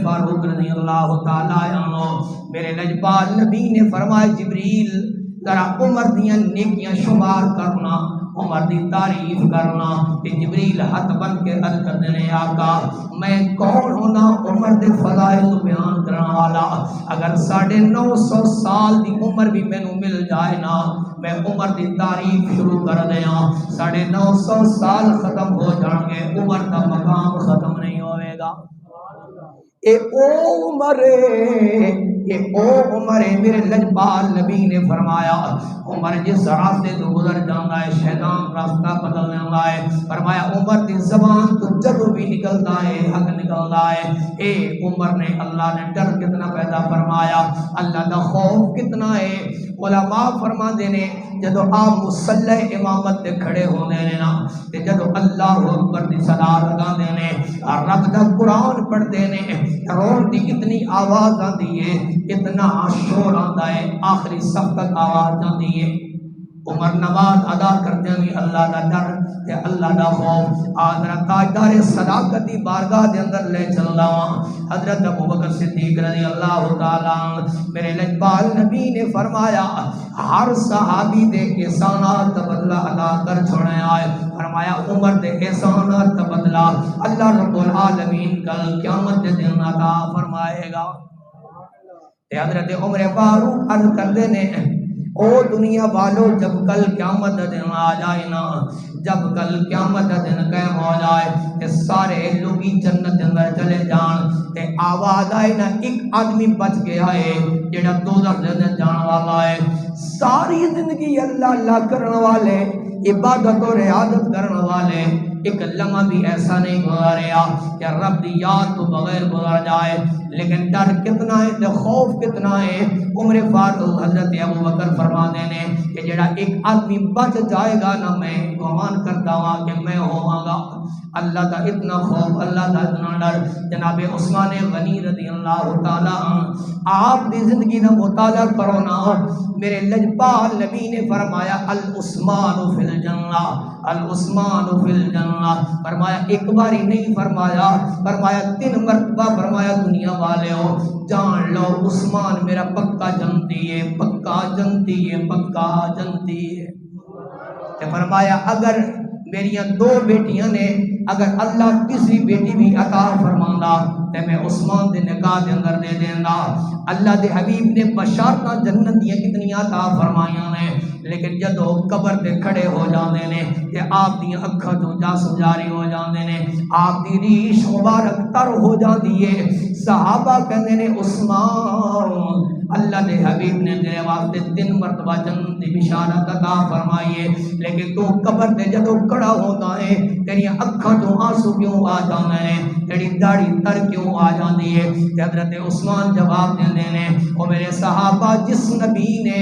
فاروق رضی اللہ تعالی عنہ میرے لجپال نبی نے فرمایا جبریل ذرا عمر دیاں نیکیاں شمار کرنا، عمر دی تعریف کرنا۔ تے جبریل ہاتھ بن کے عرض کردے نے آقا میں کون ہونا عمر دے فضائل بیان کرن والا، اگر 950 سال دی عمر بھی مینوں مل جائے نا میں عمر دی تعریف شروع کر دیاں، 950 سال ختم ہو جان گے عمر دا مقام ختم نہیں ہوئے گا۔ اے او عمر میرے لجپال نبی نے فرمایا عمر جس راستے تو گزر جانا ہے شیطان راستہ بدل جانا ہے، فرمایا عمر دی زبان تو جدو بھی نکلتا ہے حق نکلتا ہے۔ اے عمر نے اللہ نے ڈر کتنا پیدا فرمایا، اللہ دا خوف کتنا ہے۔ علماء فرما دینے جدو آپ مصلی امامت تے کھڑے ہونے نا تے جدو اللہ اکبر دی صدا لگا دینے رب دا قرآن پڑھ دینے رون دی اتنی آواز آندی ہے، اتنا شور آندا ہے، آخری صف تک آواز آندی ہے۔ عمر نماز ادا کرتے ہیں اللہ دا ڈر تے اللہ دا خوف حضرت تاجدار صداقت دی بارگاہ دے اندر لے چلدا ہاں۔ حضرت ابوبکر صدیق رضی اللہ تعالی عنہ میرے لجپال نبی نے فرمایا ہر صحابی دے احسانات بدلہ ادا کر چھوڑے آئے، فرمایا عمر دے احسانات بدلہ اللہ رب العالمین کل قیامت دے دن عطا فرمائے گا۔ تے حضرت عمر فاروق عرض کر دینے او دنیا والو جب کل قیامت دن آ جائے نا، جب کل قیامت دن قائم ہو جائے تے سارے لوگی جنت اندر چلے جان تے آواز آئے نا ایک آدمی بچ گیا ہے جڑا دوزخ دن جان والا ہے۔ ساری زندگی اللہ اللہ کرنے والے عبادت و عیادت کرنے والے ایک لمحہ بھی ایسا نہیں گزاریا کہ رب دی یاد تو بغیر گزار جائے، لیکن ڈر کتنا ہے تے خوف کتنا ہے۔ عمر فاروق حضرت ابوبکر فرما دینے کہ جڑا ایک آدمی بچ جائے گا نا میں گمان کرتا ہوں کہ میں ہوواں گا۔ اللہ کا اتنا خوف، اللہ کا اتنا ڈر۔ جناب عثمان غنی رضی اللہ تعالی عنہ آپ دی زندگی کا مطالعہ کرو نا، میرے لجپال نبی نے فرمایا العثمان فی الجنہ، العثمان فی الجنہ، فرمایا ایک باری نہیں فرمایا، فرمایا 3 مرتبہ فرمایا دنیا والے ہو جان لو عثمان میرا پکا جنتی ہے، پکا جنتی ہے، پکا جنتی ہے۔ تے فرمایا اگر میریاں 2 بیٹیاں نے اگر اللہ تیسری بیٹی بھی عطا فرماندا تے میں عثمان دے نکاح دے اندر دے دیندا۔ اللہ دے حبیب نے بشارتاں جنت دیاں کتنی عطا فرمائیاں نے، لیکن جدو قبر تے کھڑے ہو جاندے نے تے آپ دیاں اکھاں تو جاسو جاری ہو جاندے نے، آپ دی ریش مبارک تر ہو جاندی ہے۔ صحابہ کہندے نے عثمان اللہ دے حبیب نے تیرے واسطے 3 مرتبہ جنت دی بشارت عطا فرمائی ہے، لیکن تو قبر تے جدو کھڑا ہوتا ہے تیری اکھاں تو آنسو کیوں آ جاندے نے، تیری داڑھی تر کیوں آ جاندی ہے؟ تے حضرت عثمان جواب دیندے نے او میرے صحابہ جس نبی نے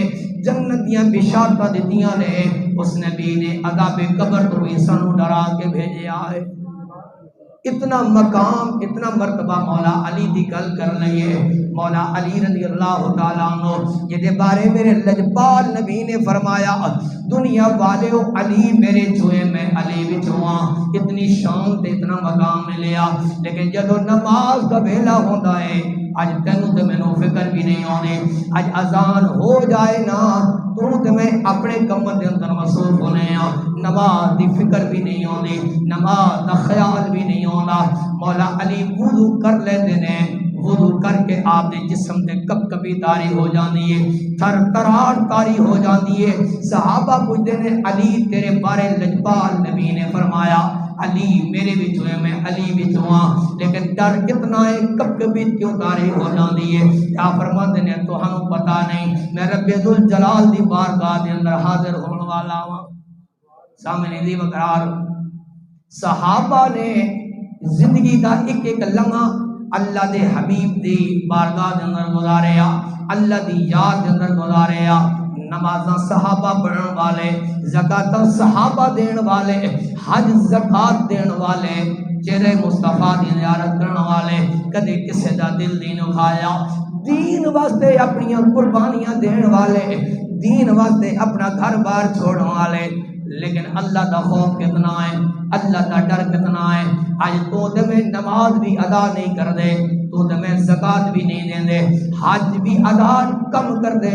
جنت دیاں بشارتاں دتیاں نے اس نبی نے عذاب قبر تو بھی سانوں ڈرا کے بھیجیا ہے۔ اتنا مقام اتنا مرتبہ مولا علی دی گل کر لئیے، مولا علی رضی اللہ تعالیٰ عنہ یہ دے بارے میرے لجپال نبی نے فرمایا دنیا والے ہو علی میرے چوئے میں علی بھی چواں، اتنی شان تے اتنا مقام میں لیا، لیکن جدو نماز کا ویلا ہوتا ہے آج تینوں تے مینوں فکر بھی نہیں ہونے، آج اذان ہو جائے نا تو تے میں اپنے کمر دے اندر مصروف ہونے ہاں، نماز دی فکر بھی نہیں ہونے، نماز دا خیال بھی نہیں ہونا۔ مولا علی وضو کر لیتے نے، وضو کر کے آپ دے جسم تے کب کبھی تاری ہو جاندی ہے، تھر ترار تاری ہو جاندی ہے۔ صحابہ پوچھتے نے علی تیرے بارے لجپال نبی نے فرمایا علی میرے بچوں ہے میں علی بچوں ہاں، لیکن ڈر کتنا ہے کب کبھی کیوں تاری ہو جاندی ہے؟ کیا فرماتے نے تو ہمیں پتا نہیں، میں رب ذوالجلال دی بارگاہ دے اندر حاضر ہونے والا ہوں۔ سامنے دی بقرار صحابہ نے زندگی دا ایک ایک لمحہ اللہ دے حبیب دی بارگاہ دے اندر گزاریا، اللہ دی یاد دے اندر گزاریا، نمازاں صحابہ پڑھن والے، زکاتاں صحابہ دین والے، حج زکات دین والے، چہرے مصطفیٰ دی زیارت کرن والے، کدے کسے دا دل نہیں دکھایا، دین واسطے اپنی قربانیاں دین والے، دین واسطے اپنا گھر بار چھوڑن والے، لیکن اللہ دا خوف کتنا ہے، اللہ دا ڈر کتنا ہے۔ آج تو تے میں نماز بھی ادا نہیں کر دے، تو تے میں زکات بھی نہیں دیں دے، حج بھی ادا کم کر دے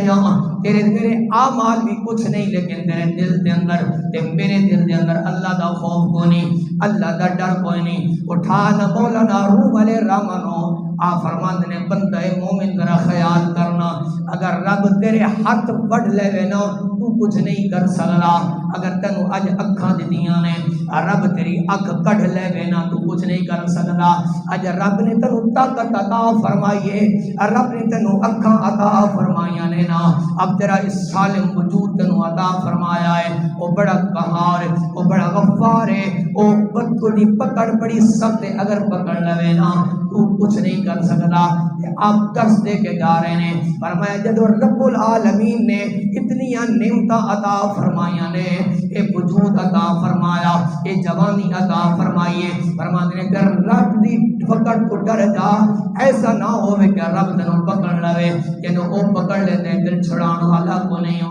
تیرے میرے اعمال بھی کچھ نہیں، لیکن تیرے دل دے اندر تے میرے دل دے اندر اللہ دا خوف کوئی نہیں، اللہ دا ڈر کوئی نہیں۔ اٹھا نہ مولانا روم علیہ رحمانو آ فرماند نے بندہ مومن ذرا خیال کرنا، اگر رب تیرے ہاتھ وڈ لے وے نا تو کچھ نہیں کر سکدا، اگر تینو اج اکھاں دتیاں نے رب تیری اکھ کڈ لے وے نا تو کچھ نہیں کر سکدا، اج رب نے تینو طاقت عطا فرمائی ہے، رب نے تینو اکھاں عطا فرمائیاں نے نا، اب تیرا اس سالم وجود تینو عطا فرمایا ہے، او بڑا قہار ہے، او بڑا غفار ہے، او بدکلی پکڑ بڑی سخت ہے، اگر پکڑ لے نا تو کچھ نہیں کر سکتا۔ آپ درس دے کے جا رہے ہیں، فرمایا جدو رب العالمین نے اتنی نعمتاں عطا فرمائیاں نے، اے وجود عطا فرمایا، اے جوانی عطا فرمائیے، فرماتے ہیں کہ رب دی پکڑ تو ڈر جا، ایسا نہ ہوئے کہ رب تینوں پکڑ لے، جنوں او پکڑ لیتے پھر چھڑان والا کو نہیں ہو۔